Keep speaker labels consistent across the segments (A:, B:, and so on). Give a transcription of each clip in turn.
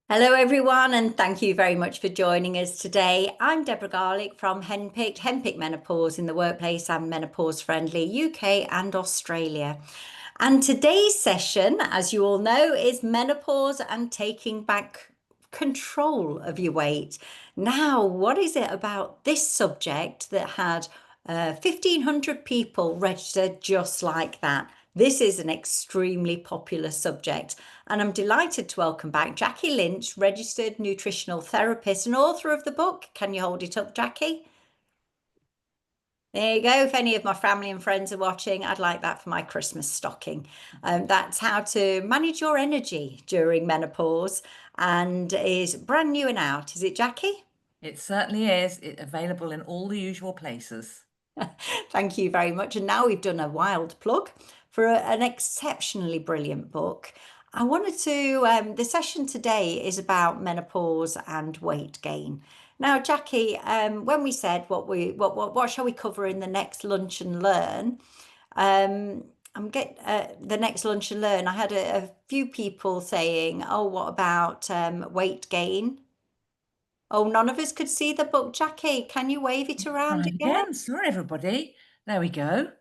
A: Hello, everyone, and thank you very much for joining us today. I'm Deborah Garlick from Henpicked Menopause in the Workplace and Menopause Friendly UK and Australia. And today's session, as you all know, is menopause and taking back control of your weight. Now, what is it about this subject that had 1,500 people registered just like that? This is an extremely popular subject, and I'm delighted to welcome back Jackie Lynch, registered nutritional therapist and author of the book. Can you hold it up, Jackie? There you go. If any of my family and friends are watching, I'd like that for my Christmas stocking. That's how to manage your energy during menopause and is brand new and out. Is it, Jackie?
B: It certainly is. It's available in all the usual places.
A: Thank you very much. And now we've done a wild plug for an exceptionally brilliant book. I wanted to, the session today is about menopause and weight gain. Now, Jackie, when we said what shall we cover in the next lunch and learn, the next lunch and learn. I had a few people saying, "Oh, what about weight gain?" Oh, none of us could see the book, Jackie. Can you wave it around
B: Try
A: again?
B: again. Sorry, everybody. There we go.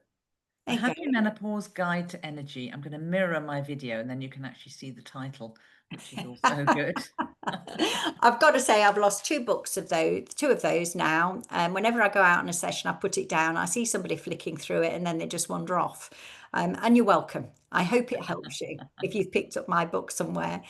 B: A
A: There you go.
B: Happy Menopause Guide to Energy. I'm going to mirror my video and then you can actually see the title, which is also good.
A: I've got to say, I've lost two of those now. And whenever I go out on a session, I put it down. I see somebody flicking through it, and then they just wander off. And you're welcome. I hope it helps you if you've picked up my book somewhere.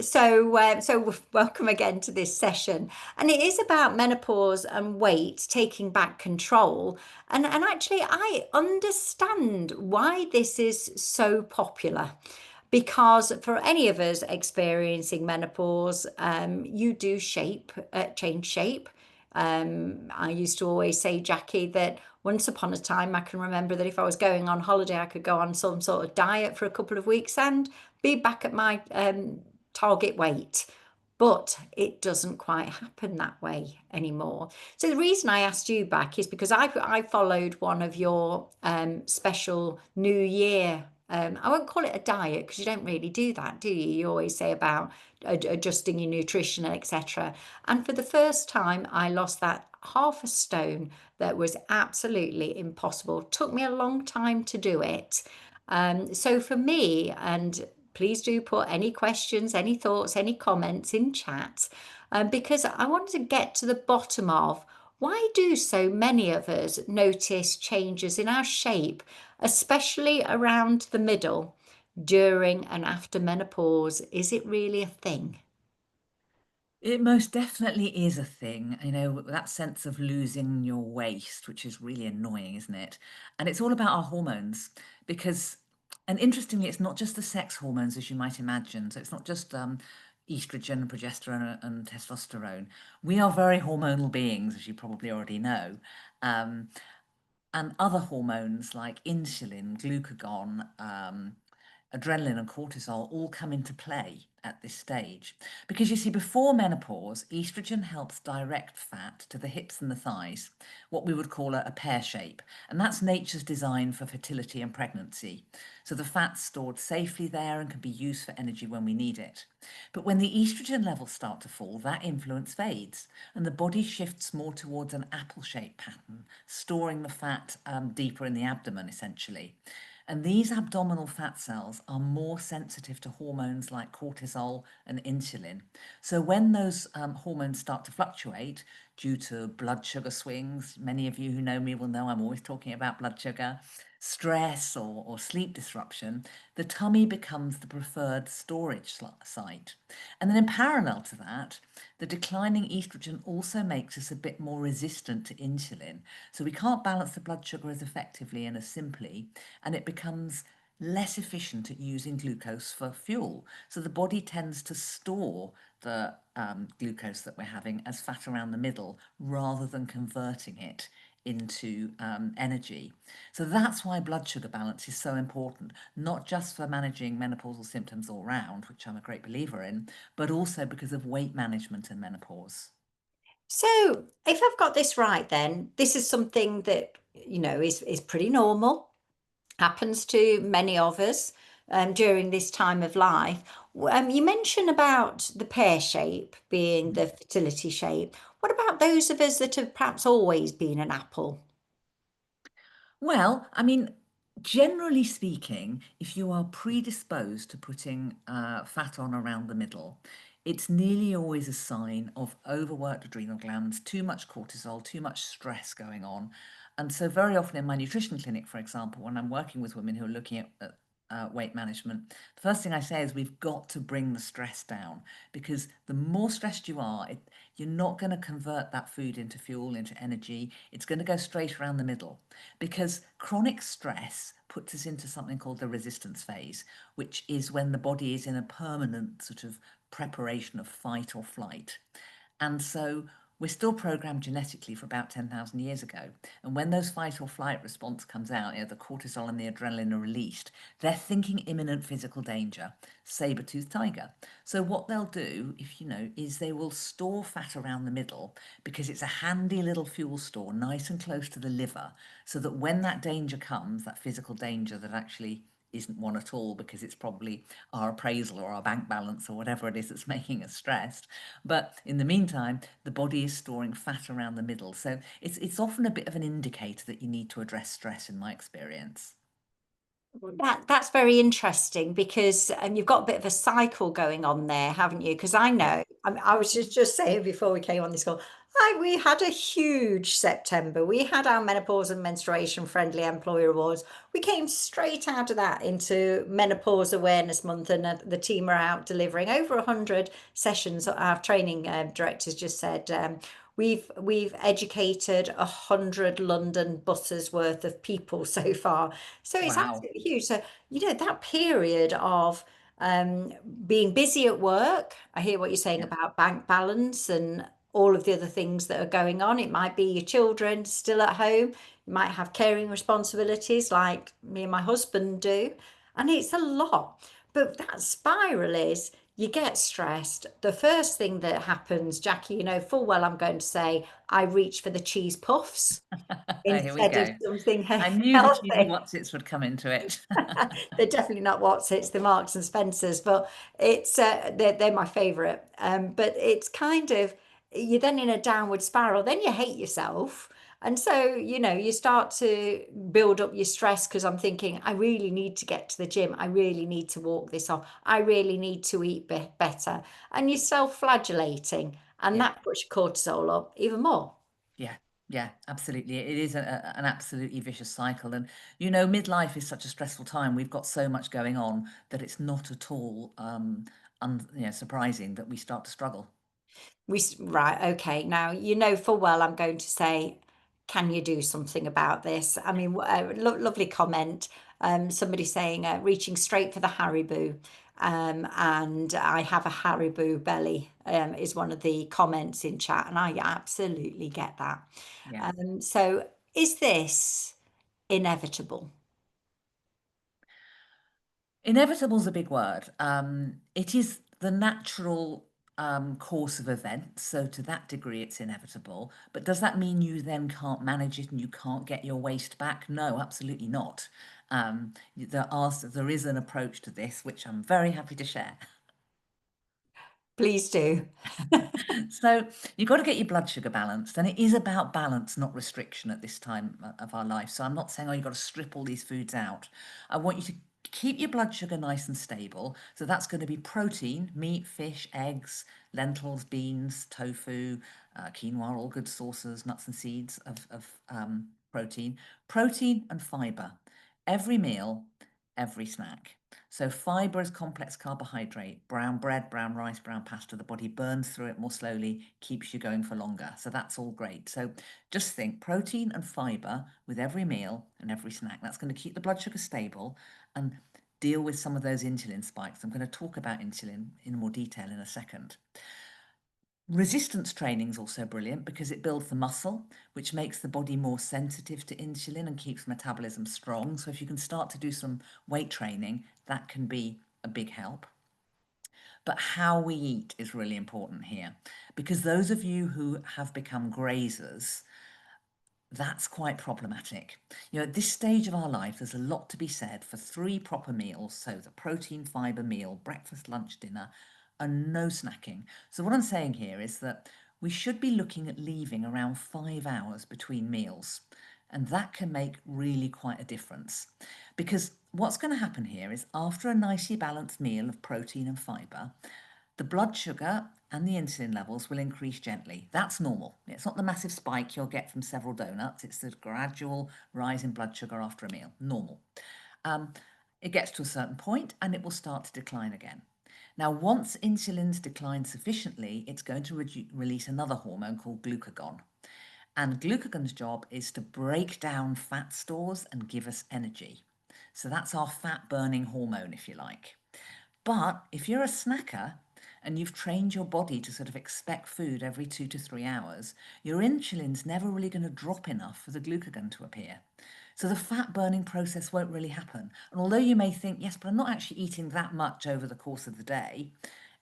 A: So welcome again to this session, and it is about menopause and weight, taking back control. And actually, I understand why this is so popular. Because for any of us experiencing menopause, you do change shape. I used to always say, Jackie, that once upon a time, I can remember that if I was going on holiday, I could go on some sort of diet for a couple of weeks and be back at my target weight. But it doesn't quite happen that way anymore. So the reason I asked you back is because I followed one of your special New Year. I won't call it a diet because you don't really do that, do you? You always say about adjusting your nutrition, etc. And for the first time, I lost that half a stone that was absolutely impossible. Took me a long time to do it. So for me, and please do put any questions, any thoughts, any comments in chat, because I wanted to get to the bottom of why do so many of us notice changes in our shape, especially around the middle, during and after menopause? Is it really a thing?
B: It most definitely is a thing, that sense of losing your waist, which is really annoying, isn't it? And it's all about our hormones because, and interestingly, it's not just the sex hormones as you might imagine. So it's not just estrogen, progesterone, and testosterone. We are very hormonal beings, as you probably already know. Um, and other hormones like insulin, glucagon, adrenaline and cortisol all come into play at this stage. Because you see, before menopause, estrogen helps direct fat to the hips and the thighs, what we would call a pear shape. And that's nature's design for fertility and pregnancy. So the fat's stored safely there and can be used for energy when we need it. But when the estrogen levels start to fall, that influence fades and the body shifts more towards an apple-shaped pattern, storing the fat deeper in the abdomen, essentially. And these abdominal fat cells are more sensitive to hormones like cortisol and insulin. So when those hormones start to fluctuate due to blood sugar swings, many of you who know me will know I'm always talking about blood sugar, stress or sleep disruption, the tummy becomes the preferred storage site. And then in parallel to that, the declining estrogen also makes us a bit more resistant to insulin. So we can't balance the blood sugar as effectively and as simply, and it becomes less efficient at using glucose for fuel. So the body tends to store the glucose that we're having as fat around the middle rather than converting it into energy. So that's why blood sugar balance is so important, not just for managing menopausal symptoms all round, which I'm a great believer in, but also because of weight management in menopause.
A: So, if I've got this right, then this is something that is pretty normal, happens to many of us during this time of life. You mentioned about the pear shape being the fertility shape. What about those of us that have perhaps always been an apple?
B: Well, I mean, generally speaking, if you are predisposed to putting fat on around the middle, it's nearly always a sign of overworked adrenal glands, too much cortisol, too much stress going on. And so, very often in my nutrition clinic, for example, when I'm working with women who are looking at weight management, the first thing I say is we've got to bring the stress down because the more stressed you are, you're not going to convert that food into fuel, into energy. It's going to go straight around the middle because chronic stress puts us into something called the resistance phase, which is when the body is in a permanent sort of preparation of fight or flight. And so we're still programmed genetically for about 10,000 years ago. And when those fight or flight response comes out, the cortisol and the adrenaline are released, they're thinking imminent physical danger, saber-toothed tiger. So what they'll do, if you know, is they will store fat around the middle because it's a handy little fuel store, nice and close to the liver, so that when that danger comes, that physical danger that actually isn't one at all because it's probably our appraisal or our bank balance or whatever it is that's making us stressed. But in the meantime, the body is storing fat around the middle. So it's often a bit of an indicator that you need to address stress in my experience.
A: That's very interesting because you've got a bit of a cycle going on there, haven't you? Because I
B: Yeah.
A: know I was just saying before we came on this call, we had a huge September. We had our menopause and menstruation friendly employer awards. We came straight out of that into Menopause Awareness Month, and the team are out delivering over 100 sessions. Our training directors just said we've educated 100 London buses worth of people so far, so it's
B: Wow.
A: absolutely huge. So, that period of um, being busy at work, I hear what you're saying
B: Yeah.
A: about bank balance and all of the other things that are going on. It might be your children still at home. You might have caring responsibilities like me and my husband do. And it's a lot. But that spiral is you get stressed. The first thing that happens, Jackie, full well I'm going to say, I reach for the cheese puffs
B: Here we
A: instead of
B: go.
A: something
B: I knew the cheesy
A: healthy.
B: Wotsits would come into it.
A: They're definitely not Watts, it's the Marks and Spencers, but it's they're my favourite. But it's kind of you're then in a downward spiral, then you hate yourself. And so, you start to build up your stress because I'm thinking, I really need to get to the gym. I really need to walk this off. I really need to eat better. And you're self-flagellating, and
B: Yeah.
A: that puts your cortisol up even more.
B: Yeah. Yeah, absolutely. It is an absolutely vicious cycle. And, midlife is such a stressful time. We've got so much going on that it's not at all surprising that we start to struggle.
A: Right, okay. Now, full well I'm going to say, can you do something about this? I mean, lovely comment. Somebody saying, reaching straight for the Haribo. And I have a Haribo belly, is one of the comments in chat, and I absolutely get that.
B: Yeah.
A: So is this inevitable?
B: Inevitable is a big word. It is the natural course of events. So to that degree, it's inevitable. But does that mean you then can't manage it and you can't get your waist back? No, absolutely not. There is an approach to this, which I'm very happy to share.
A: Please do.
B: So you've got to get your blood sugar balanced, and it is about balance, not restriction at this time of our life. So I'm not saying, oh, you've got to strip all these foods out. I want you to keep your blood sugar nice and stable. So that's going to be protein, meat, fish, eggs, lentils, beans, tofu, quinoa, all good sources, nuts and seeds of protein and fiber. Every meal, every snack. So fiber is complex carbohydrate, brown bread, brown rice, brown pasta. The body burns through it more slowly, keeps you going for longer. So that's all great. So just think protein and fiber with every meal and every snack. That's going to keep the blood sugar stable and deal with some of those insulin spikes. I'm going to talk about insulin in more detail in a second. Resistance training is also brilliant because it builds the muscle, which makes the body more sensitive to insulin and keeps metabolism strong. So if you can start to do some weight training, that can be a big help. But how we eat is really important here because those of you who have become grazers, that's quite problematic. At this stage of our life, there's a lot to be said for three proper meals. So the protein fiber meal, breakfast, lunch, dinner, and no snacking. So what I'm saying here is that we should be looking at leaving around 5 hours between meals. And that can make really quite a difference. Because what's going to happen here is after a nicely balanced meal of protein and fiber, the blood sugar and the insulin levels will increase gently. That's normal. It's not the massive spike you'll get from several donuts. It's the gradual rise in blood sugar after a meal. Normal. Um, it gets to a certain point and it will start to decline again. Now, once insulin's declined sufficiently, it's going to release another hormone called glucagon. And glucagon's job is to break down fat stores and give us energy. So that's our fat burning hormone, if you like. But if you're a snacker and you've trained your body to sort of expect food every 2 to 3 hours, your insulin's never really going to drop enough for the glucagon to appear. So the fat burning process won't really happen. And although you may think, yes, but I'm not actually eating that much over the course of the day,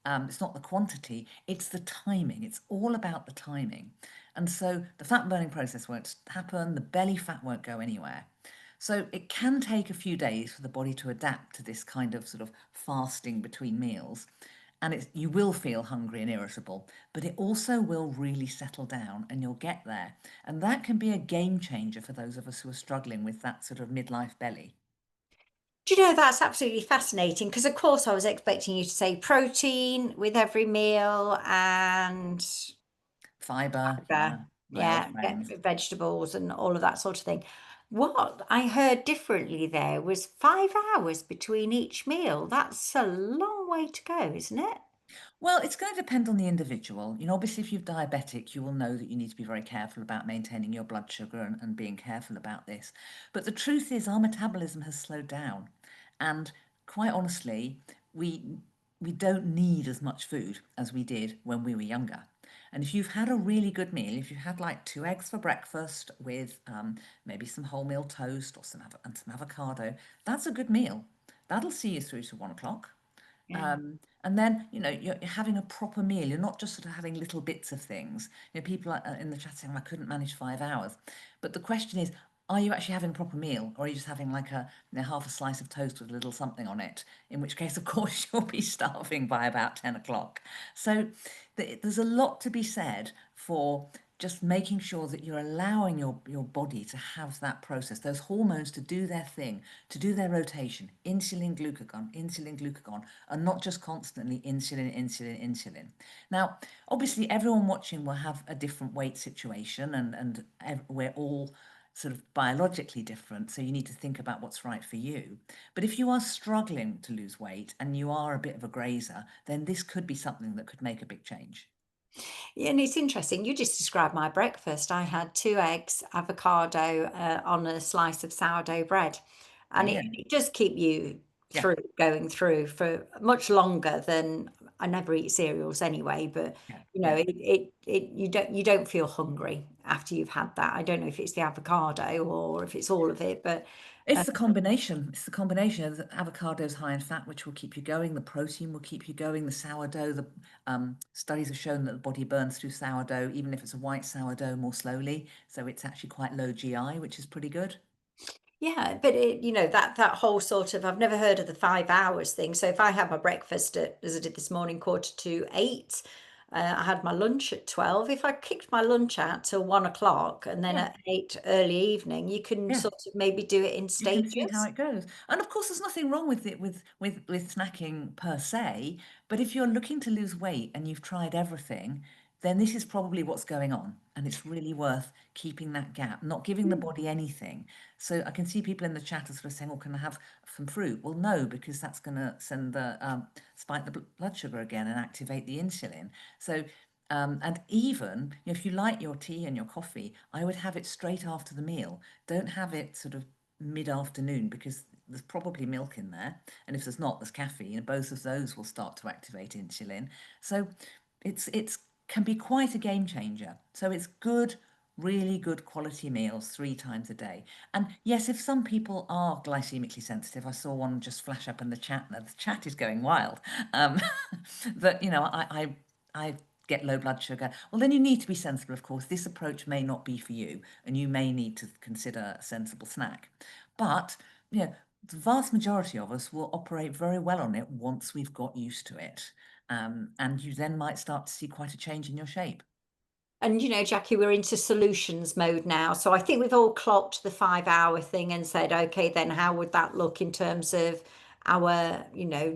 B: it's not the quantity, it's the timing. It's all about the timing. And so the fat burning process won't happen, the belly fat won't go anywhere. So it can take a few days for the body to adapt to this kind of sort of fasting between meals. And you will feel hungry and irritable, but it also will really settle down and you'll get there. And that can be a game changer for those of us who are struggling with that sort of midlife belly.
A: Do you know, that's absolutely fascinating because, of course, I was expecting you to say protein with every meal and
B: Fiber,
A: fiber,
B: yeah, my old
A: yeah,
B: friends.
A: vegetables and all of that sort of thing. What I heard differently there was 5 hours between each meal. That's a long way to go, isn't it?
B: Well, it's going to depend on the individual. Obviously, if you're diabetic, you will know that you need to be very careful about maintaining your blood sugar and being careful about this. But the truth is, our metabolism has slowed down. And quite honestly, we we don't need as much food as we did when we were younger. And if you've had a really good meal, if you've had like 2 eggs for breakfast with maybe some wholemeal toast or and some avocado, that's a good meal. That'll see you through to 1 o'clock.
A: Yeah.
B: And then, you're having a proper meal. You're not just sort of having little bits of things. People are in the chat saying, I couldn't manage 5 hours. But the question is, are you actually having a proper meal? Or are you just having like half a slice of toast with a little something on it? In which case, of course, you'll be starving by about 10 o'clock. So there's a lot to be said for just making sure that you're allowing your body to have that process, those hormones to do their thing, to do their rotation, insulin, glucagon, and not just constantly insulin, insulin, insulin. Now, obviously, everyone watching will have a different weight situation, and we're all sort of biologically different, so you need to think about what's right for you. But if you are struggling to lose weight and you are a bit of a grazer, then this could be something that could make a big change.
A: Yeah, and it's interesting. You just described my breakfast. I had 2 eggs, avocado, on a slice of sourdough bread, and it,
B: Brilliant.
A: it does keep you
B: Yeah,
A: through going through for much longer than I never eat cereals anyway. But
B: yeah,
A: you know,
B: yeah.
A: you don't feel hungry after you've had that. I don't know if it's the avocado or if it's all of it, but
B: It's the combination. It's the combination. The avocado's high in fat, which will keep you going. The protein will keep you going. The sourdough, the studies have shown that the body burns through sourdough, even if it's a white sourdough, more slowly. So it's actually quite low GI, which is pretty good.
A: yeah, but that whole sort of I've never heard of the 5 hours thing. So if I had my breakfast at, as I did this morning, 7:45, I had my lunch at 12. If I kicked my lunch out till 1 o'clock and then
B: Yeah,
A: at 8 early evening, you can
B: yeah.
A: sort of maybe do it in
B: You can see how
A: stages.
B: it goes. And of course, there's nothing wrong with it with snacking per se. But if you're looking to lose weight and you've tried everything, then this is probably what's going on. And it's really worth keeping that gap, not giving the body anything. So I can see people in the chat are sort of saying, "Well, can I have some fruit?" Well, no, because that's going to send the spike the blood sugar again and activate the insulin. So and even if you like your tea and your coffee, I would have it straight after the meal. Don't have it sort of mid-afternoon because there's probably milk in there, and if there's not, there's caffeine, and both of those will start to activate insulin. So it's can be quite a game changer. So it's good, really good quality meals 3 times a day. And yes, if some people are glycemically sensitive, I saw one just flash up in the chat. Now the chat is going wild. Um, that I get low blood sugar, well, then you need to be sensible, of course. This approach may not be for you, and you may need to consider a sensible snack. But, you know, the vast majority of us will operate very well on it once we've got used to it. And you then might start to see quite a change in your shape.
A: And, Jackie, we're into solutions mode now. So I think we've all clocked the 5 hour thing and said, okay, then how would that look in terms of our,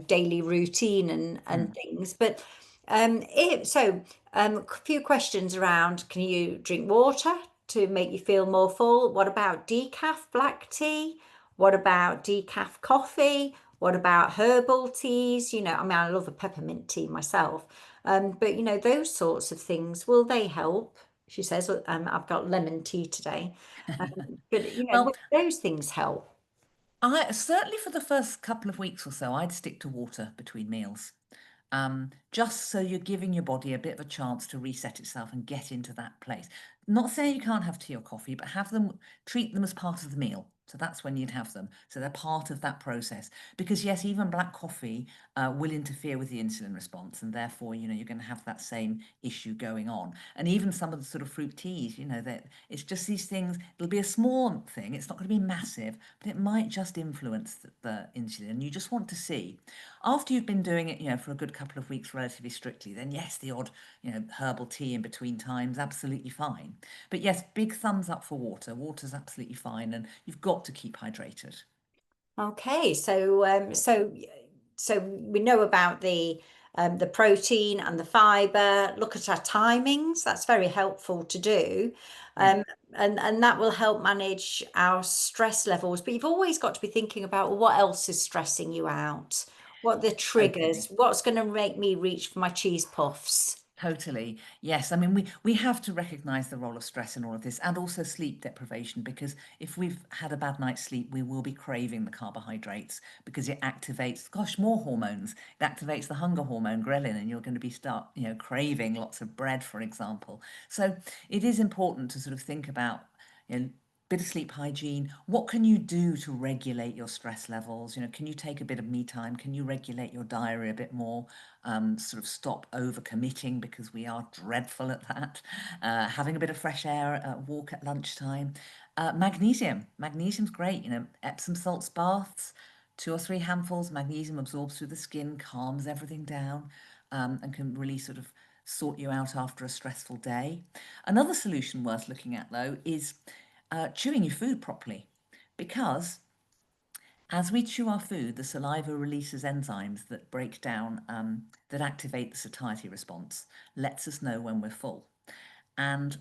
A: daily routine and
B: Mm.
A: things? But a few questions around, can you drink water to make you feel more full? What about decaf black tea? What about decaf coffee? What about herbal teas? I mean, I love a peppermint tea myself. But those sorts of things, will they help? She says, I've got lemon tea today. But
B: Well,
A: will those things help?
B: I certainly for the first couple of weeks or so, I'd stick to water between meals. Just so you're giving your body a bit of a chance to reset itself and get into that place. Not saying you can't have tea or coffee, but have them, treat them as part of the meal. So that's when you'd have them. So they're part of that process. Because yes, even black coffee will interfere with the insulin response, and therefore, you're going to have that same issue going on. And even some of the sort of fruit teas, that it's just these things. It'll be a small thing. It's not going to be massive, but it might just influence the insulin. You just want to see. After you've been doing it, for a good couple of weeks relatively strictly, then yes, the odd, herbal tea in between times, absolutely fine. But yes, big thumbs up for water. Water's absolutely fine, and you've got to keep hydrated.
A: Okay, so we know about the protein and the fiber. Look at our timings. That's very helpful to do.
B: Yeah,
A: Um, and that will help manage our stress levels. But you've always got to be thinking about, well, what else is stressing you out? What are the triggers?
B: totally.
A: What's going to make me reach for my cheese puffs?
B: Totally. Yes. I mean, we have to recognize the role of stress in all of this and also sleep deprivation, because if we've had a bad night's sleep, we will be craving the carbohydrates because it activates, gosh, more hormones. It activates the hunger hormone, ghrelin, and you're going to be craving lots of bread, for example. So it is important to sort of think about, you know, bit of sleep hygiene. What can you do to regulate your stress levels? Can you take a bit of me time? Can you regulate your diary a bit more? Sort of stop overcommitting, because we are dreadful at that. Having a bit of fresh air, walk at lunchtime. Magnesium's great. Epsom salts baths, 2 or 3 handfuls. Magnesium absorbs through the skin, calms everything down, and can really sort of sort you out after a stressful day. Another solution worth looking at, though, is chewing your food properly, because as we chew our food, the saliva releases enzymes that break down, that activate the satiety response, lets us know when we're full. And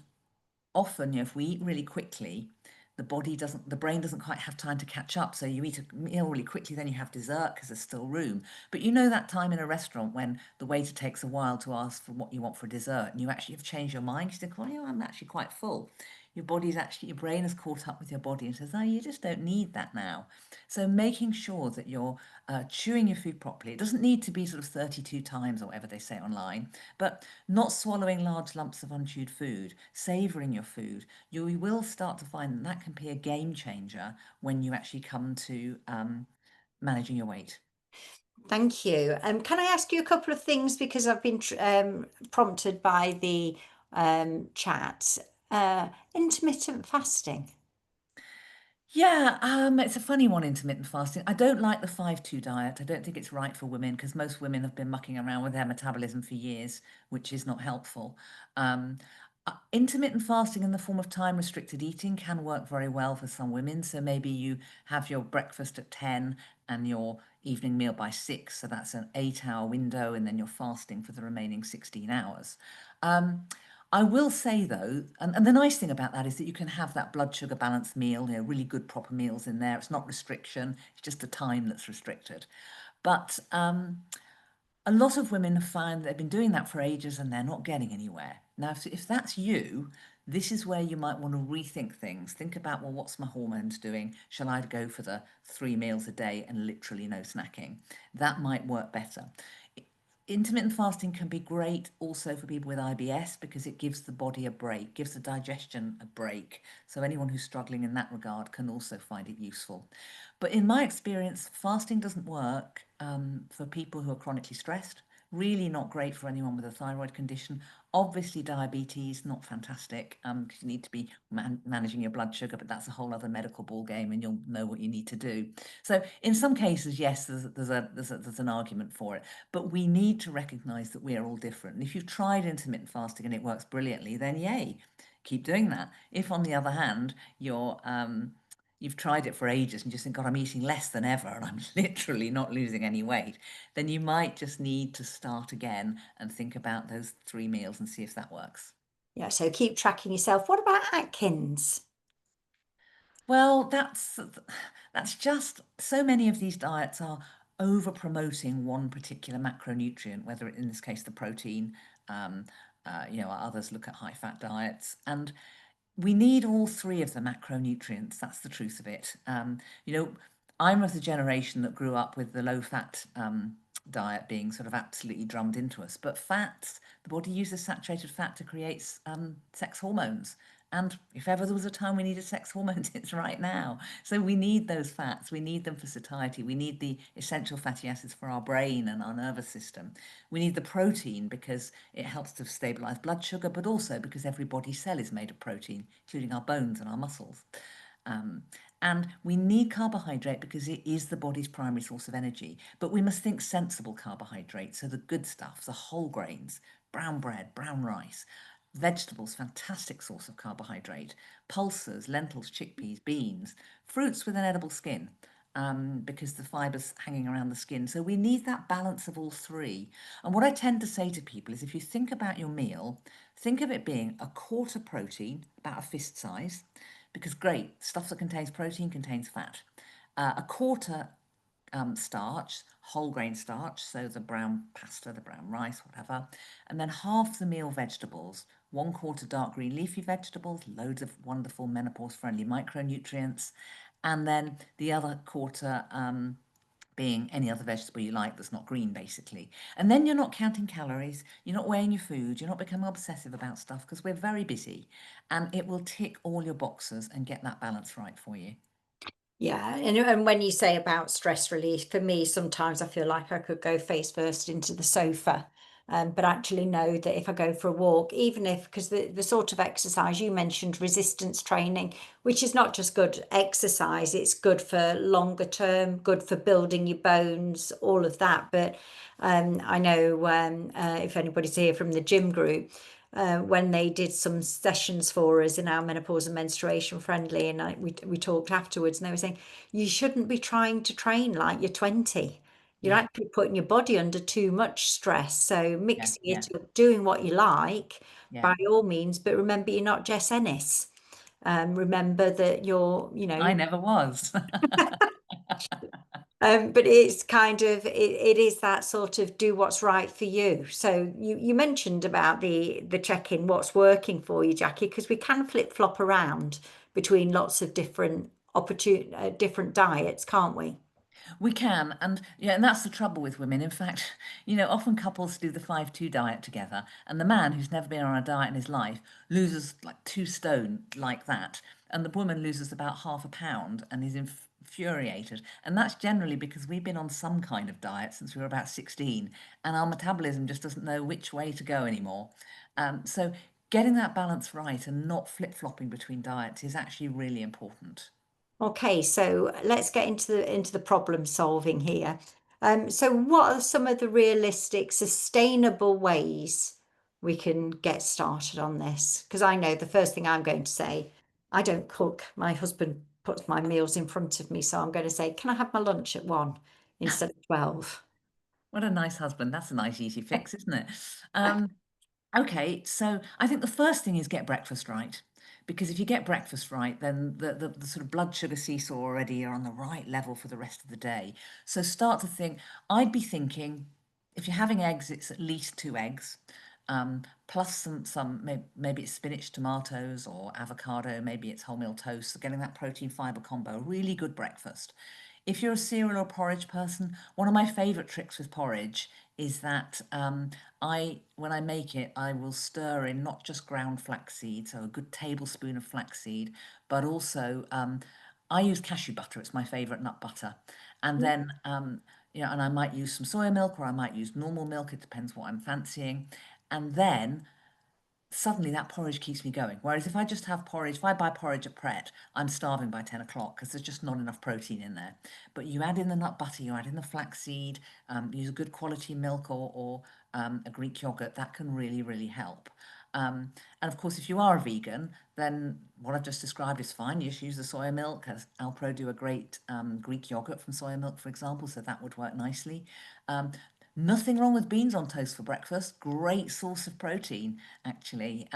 B: often, if we eat really quickly, the brain doesn't quite have time to catch up. So you eat a meal really quickly, then you have dessert because there's still room. But that time in a restaurant when the waiter takes a while to ask for what you want for dessert, and you actually have changed your mind. You think, oh, I'm actually quite full. Your brain has caught up with your body and says, oh, you just don't need that now. So making sure that you're chewing your food properly. It doesn't need to be sort of 32 times or whatever they say online, but not swallowing large lumps of unchewed food, savouring your food. You will start to find that can be a game changer when you actually come to managing your weight.
A: Thank you. Can I ask you a couple of things because I've been prompted by the chat? Intermittent fasting.
B: Yeah, it's a funny one, intermittent fasting. I don't like the 5-2 diet. I don't think it's right for women, because most women have been mucking around with their metabolism for years, which is not helpful. Intermittent fasting in the form of time restricted eating can work very well for some women. So maybe you have your breakfast at 10 and your evening meal by 6. So that's an 8-hour window, and then you're fasting for the remaining 16 hours. Um, I will say though, and the nice thing about that is that you can have that blood sugar balanced meal, really good proper meals in there. It's not restriction, it's just the time that's restricted. But a lot of women find they've been doing that for ages and they're not getting anywhere. Now, if that's you, this is where you might want to rethink things. Think about, well, what's my hormones doing? Shall I go for the 3 meals a day and literally no snacking? That might work better. Intermittent fasting can be great also for people with IBS, because it gives the body a break, gives the digestion a break. So anyone who's struggling in that regard can also find it useful. But in my experience, fasting doesn't work for people who are chronically stressed, Really not great for anyone with a thyroid condition. Obviously, diabetes, not fantastic, because you need to be managing your blood sugar, but that's a whole other medical ball game, and you'll know what you need to do. So, in some cases, yes, there's an argument for it, but we need to recognise that we are all different. And if you've tried intermittent fasting and it works brilliantly, then yay, keep doing that. If, on the other hand, you've tried it for ages and just think, God, I'm eating less than ever, and I'm literally not losing any weight, then you might just need to start again and think about those 3 meals and see if that works.
A: Yeah, so keep tracking yourself. What about Atkins?
B: Well, that's just so many of these diets are over promoting one particular macronutrient, whether in this case the protein, um, others look at high fat diets, and we need all three of the macronutrients. That's the truth of it. You know, I'm of the generation that grew up with the low fat diet being sort of absolutely drummed into us. But fats, the body uses saturated fat to create sex hormones. And if ever there was a time we needed sex hormones, it's right now. So we need those fats. We need them for satiety. We need the essential fatty acids for our brain and our nervous system. We need the protein because it helps to stabilize blood sugar, but also because every body cell is made of protein, including our bones and our muscles. Um, and we need carbohydrate because it is the body's primary source of energy. But we must think sensible carbohydrate, so the good stuff, the whole grains, brown bread, brown rice, vegetables, fantastic source of carbohydrate, pulses, lentils, chickpeas, beans, fruits with an edible skin. Because the fiber's hanging around the skin. So we need that balance of all three. And what I tend to say to people is if you think about your meal, think of it being a quarter protein, about a fist size, because great, stuff that contains protein contains fat. A quarter starch, whole grain starch, so the brown pasta, the brown rice, whatever, and then half the meal vegetables, 1/4 dark green leafy vegetables, loads of wonderful menopause friendly micronutrients, and then the other quarter being any other vegetable you like that's not green, basically. And then you're not counting calories, you're not weighing your food, you're not becoming obsessive about stuff because we're very busy, and it will tick all your boxes and get that balance right for you.
A: Yeah, and when you say about stress relief, for me, sometimes I feel like I could go face first into the sofa, but actually know that if I go for a walk, even if, because the sort of exercise you mentioned, resistance training, which is not just good exercise, it's good for longer term, good for building your bones, all of that. But I know if anybody's here from the gym group, when they did some sessions for us in our menopause and menstruation friendly, and we talked afterwards, and they were saying you shouldn't be trying to train like you're 20. You're
B: Yeah,
A: actually putting your body under too much stress. So
B: yeah,
A: mixing
B: yeah,
A: it up, doing what you like,
B: yeah.
A: by all means, but remember you're not Jess Ennis. Remember that you're,
B: I never was.
A: but it's kind of it is that sort of do what's right for you. So you mentioned about the check-in, what's working for you, Jackie, because we can flip-flop around between lots of different diets, can't we?
B: We can, and yeah, and that's the trouble with women. In fact, often couples do the 5-2 diet together, and the man who's never been on a diet in his life loses like 2 stone like that, and the woman loses about half a pound and is infuriated. And that's generally because we've been on some kind of diet since we were about 16, and our metabolism just doesn't know which way to go anymore. So getting that balance right and not flip-flopping between diets is actually really important.
A: Okay, so let's get into the problem solving here. So what are some of the realistic, sustainable ways we can get started on this? Because I know the first thing I'm going to say, I don't cook. My husband puts my meals in front of me, so I'm going to say, can I have my lunch at 1 instead of 12?
B: What a nice husband. That's a nice easy fix, isn't it? Okay, so I think the first thing is get breakfast right. Because if you get breakfast right, then the sort of blood sugar seesaw already are on the right level for the rest of the day. So start to think, I'd be thinking, if you're having eggs, it's at least 2 eggs, plus maybe it's spinach, tomatoes, or avocado, maybe it's wholemeal toast. So getting that protein fiber combo, really good breakfast. If you're a cereal or porridge person, one of my favorite tricks with porridge is that when I make it, I will stir in not just ground flaxseed, so a good tablespoon of flaxseed, but also I use cashew butter. It's my favorite nut butter. And then, and I might use some soya milk or I might use normal milk. It depends what I'm fancying. And then suddenly that porridge keeps me going. Whereas if I just have porridge, if I buy porridge at Pret, I'm starving by 10 o'clock because there's just not enough protein in there. But you add in the nut butter, you add in the flaxseed, use a good quality milk or a Greek yogurt, that can really, really help. And of course, if you are a vegan, then what I've just described is fine. You just use the soya milk, as Alpro do a great Greek yogurt from soya milk, for example, so that would work nicely. Um, Nothing wrong with beans on toast for breakfast. Great source of protein, actually.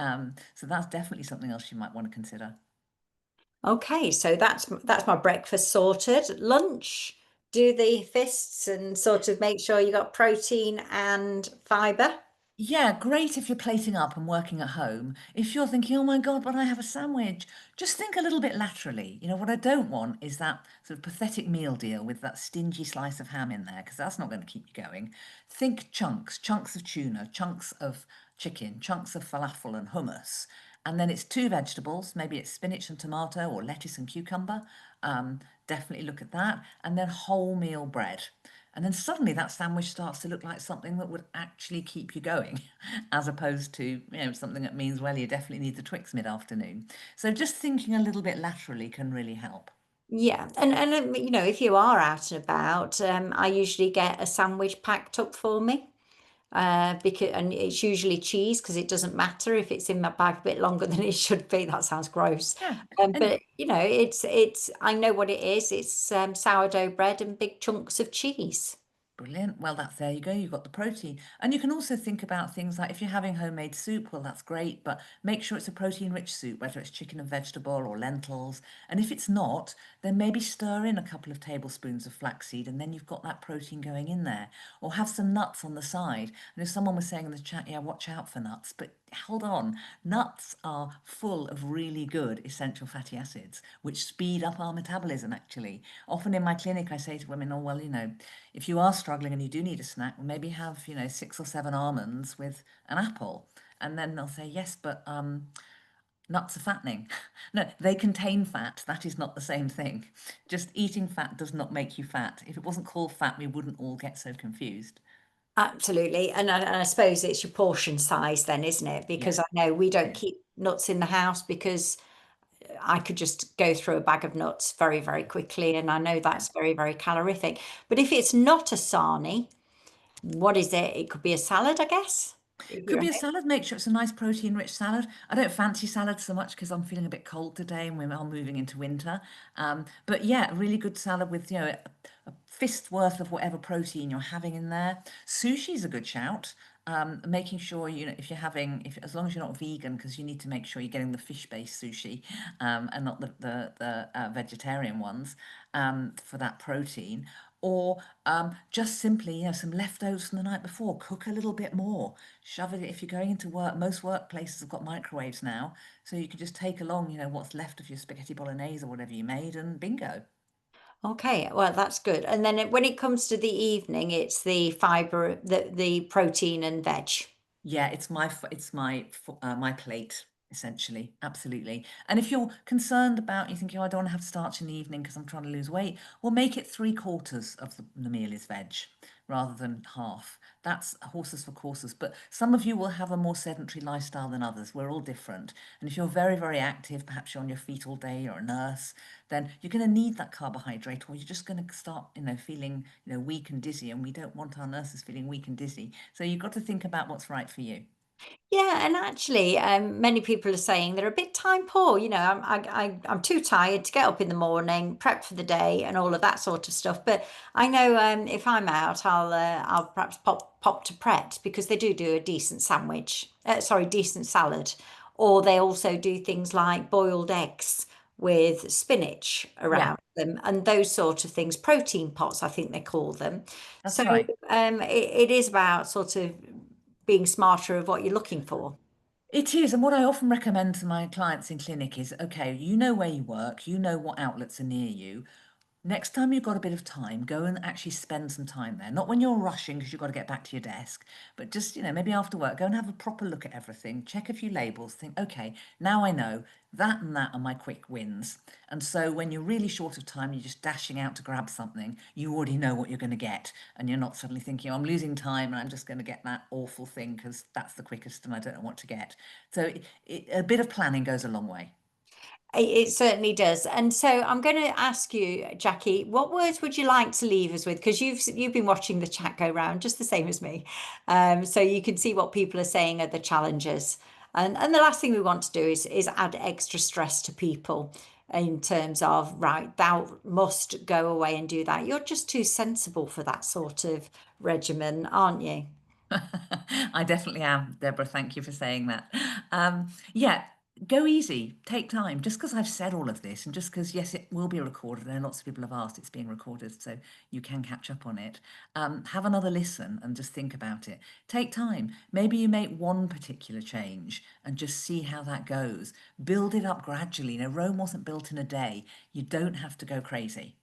B: So that's definitely something else you might want to consider.
A: Okay, so that's my breakfast sorted. Lunch, do the fists and sort of make sure you got protein and fiber.
B: Yeah, great if you're plating up and working at home. If you're thinking, oh my God, but I have a sandwich, just think a little bit laterally. What I don't want is that sort of pathetic meal deal with that stingy slice of ham in there, because that's not going to keep you going. Think chunks, chunks of tuna, chunks of chicken, chunks of falafel and hummus. And then it's two vegetables, maybe it's spinach and tomato or lettuce and cucumber. Definitely look at that. And then wholemeal bread. And then suddenly that sandwich starts to look like something that would actually keep you going, as opposed to, something that means, well, you definitely need the Twix mid-afternoon. So just thinking a little bit laterally can really help.
A: Yeah, and if you are out and about, I usually get a sandwich packed up for me. Because and it's usually cheese because it doesn't matter if it's in my bag a bit longer than it should be. That sounds gross.
B: Yeah. And
A: But it's I know what it is. It's sourdough bread and big chunks of cheese.
B: brilliant. Well, there you go. You've got the protein. And you can also think about things like if you're having homemade soup, well, that's great, but make sure it's a protein-rich soup, whether it's chicken and vegetable or lentils. And if it's not, then maybe stir in a couple of tablespoons of flaxseed and then you've got that protein going in there. Or have some nuts on the side. And if someone was saying in the chat, yeah, watch out for nuts, but hold on, nuts are full of really good essential fatty acids, which speed up our metabolism, actually. Often in my clinic, I say to women, oh, well, if you are struggling and you do need a snack, well, maybe have, 6 or 7 almonds with an apple. And then they'll say, yes, but nuts are fattening. No, they contain fat. That is not the same thing. Just eating fat does not make you fat. If it wasn't called fat, we wouldn't all get so confused.
A: Absolutely. And I suppose it's your portion size then, isn't it?
B: Yeah,
A: Because I know we don't
B: it is.
A: keep nuts in the house because I could just go through a bag of nuts very, very quickly. And I know
B: Yeah.
A: that's very, very calorific. But if it's not a sarnie, what is it? It could be a salad, I guess. If
B: Could
A: you're
B: be a salad. Make sure it's a nice protein-rich salad. I don't fancy salads so much because I'm feeling a bit cold today and we are moving into winter. But yeah, a really good salad with a fist worth of whatever protein you're having in there. Sushi's a good shout. Making sure if you're having if as long as you're not vegan because you need to make sure you're getting the fish-based sushi and not the vegetarian ones for that protein. Or just simply, some leftovers from the night before. Cook a little bit more. Shove it if you're going into work. Most workplaces have got microwaves now, so you can just take along, what's left of your spaghetti bolognese or whatever you made, and bingo.
A: okay, well, that's good. And then when it comes to the evening, it's the fiber, the protein and veg.
B: Yeah, my plate essentially, absolutely. And if you're concerned about you thinking, oh, I don't want to have starch in the evening because I'm trying to lose weight, well, make it 3/4 of the meal is veg rather than half. That's horses for courses. But some of you will have a more sedentary lifestyle than others. We're all different. And if you're very, very active, perhaps you're on your feet all day, you're a nurse, then you're going to need that carbohydrate, or you're just going to start, feeling, weak and dizzy. And we don't want our nurses feeling weak and dizzy. So you've got to think about what's right for you.
A: Yeah, and actually, many people are saying they're a bit time poor. I'm too tired to get up in the morning, prep for the day, and all of that sort of stuff. But I know if I'm out, I'll perhaps pop to Pret because they do a decent sandwich. Sorry, decent salad, or they also do things like boiled eggs with spinach
B: Yeah,
A: around them and those sort of things. Protein pots, I think they call them. So
B: that's right.
A: it is about sort of being smarter of what you're looking for.
B: It is, and what I often recommend to my clients in clinic is, okay, you know where you work, you know what outlets are near you. Next time you've got a bit of time, go and actually spend some time there. Not when you're rushing because you've got to get back to your desk, but just, maybe after work, go and have a proper look at everything, check a few labels, think, okay, now I know that and that are my quick wins. And so when you're really short of time, you're just dashing out to grab something, you already know what you're going to get. And you're not suddenly thinking, oh, I'm losing time and I'm just going to get that awful thing because that's the quickest and I don't know what to get. So a bit of planning goes a long way.
A: It certainly does. And so I'm going to ask you, Jackie, what words would you like to leave us with? Because you've been watching the chat go round just the same as me. So you can see what people are saying are the challenges. And the last thing we want to do is add extra stress to people in terms of, right, thou must go away and do that. You're just too sensible for that sort of regimen, aren't you?
B: I definitely am, Deborah. Thank you for saying that. Yeah, go easy, take time. Just because I've said all of this, and just because, yes, it will be recorded, and lots of people have asked, it's being recorded, so you can catch up on it. Have another listen and just think about it. Take time. Maybe you make one particular change and just see how that goes. Build it up gradually. Rome wasn't built in a day. You don't have to go crazy.